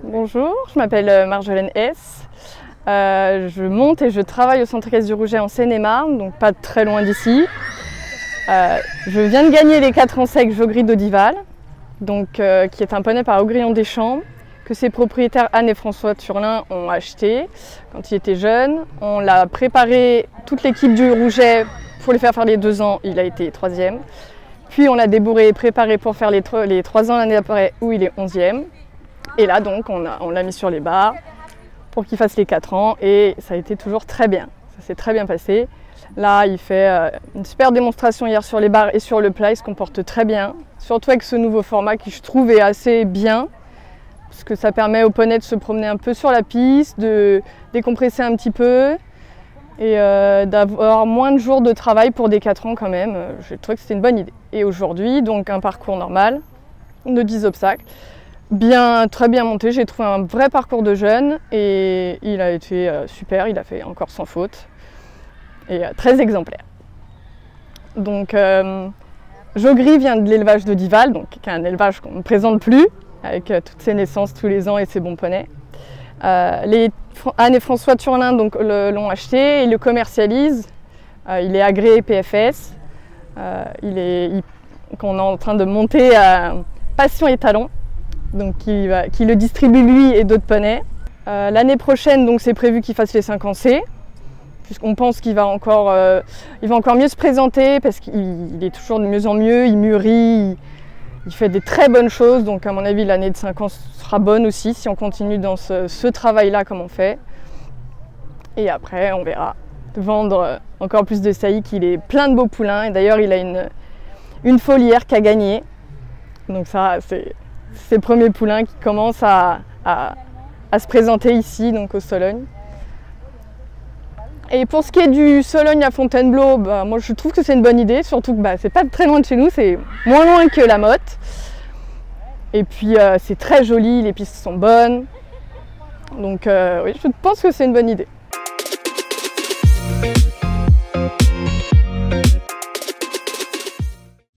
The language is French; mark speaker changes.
Speaker 1: Bonjour, je m'appelle Marjolaine Hess. Je monte et je travaille au Centre équestre du Rouget en Seine-et-Marne, donc pas très loin d'ici. Je viens de gagner les 4 ans secs Jogri d'Audival, qui est un poney par Augryon Deschamps, que ses propriétaires Anne et François Turlin ont acheté quand il était jeune. On l'a préparé, toute l'équipe du Rouget, pour lui faire les 2 ans, il a été 3e. Puis on l'a débourré et préparé pour faire les 3 ans l'année après, où il est 11e. Et là donc on l'a mis sur les barres pour qu'il fasse les 4 ans et ça a été toujours très bien. Ça s'est très bien passé. Là il fait une super démonstration hier sur les barres et sur le plat, il se comporte très bien. Surtout avec ce nouveau format qui je trouve est assez bien. Parce que ça permet au poney de se promener un peu sur la piste, de décompresser un petit peu et d'avoir moins de jours de travail pour des 4 ans quand même. J'ai trouvé que c'était une bonne idée. Et aujourd'hui donc un parcours normal de 10 obstacles. Très bien monté, j'ai trouvé un vrai parcours de jeune et il a été super, il a fait encore sans faute et très exemplaire. Donc Jogri vient de l'élevage d'Audival, qui est un élevage qu'on ne présente plus, avec toutes ses naissances tous les ans et ses bons poneys. Anne et François Turlin l'ont acheté et le commercialisent. Il est agréé PFS, qu'on est en train de monter à Passion et Talon. Donc qui le distribue lui et d'autres poneys. L'année prochaine, c'est prévu qu'il fasse les 5 ans C, puisqu'on pense qu'il va encore mieux se présenter, parce qu'il est toujours de mieux en mieux, il mûrit, il fait des très bonnes choses, donc à mon avis l'année de 5 ans sera bonne aussi, si on continue dans ce travail-là comme on fait. Et après on verra vendre encore plus de saillies, il est plein de beaux poulains, et d'ailleurs il a une folière qu'a gagnée, donc ça c'est le premier poulain qui commence à se présenter ici, donc au Sologne. Et pour ce qui est du Sologne à Fontainebleau, moi je trouve que c'est une bonne idée, surtout que c'est pas très loin de chez nous, c'est moins loin que la Motte. Et puis c'est très joli, les pistes sont bonnes. Donc oui, je pense que c'est une bonne idée.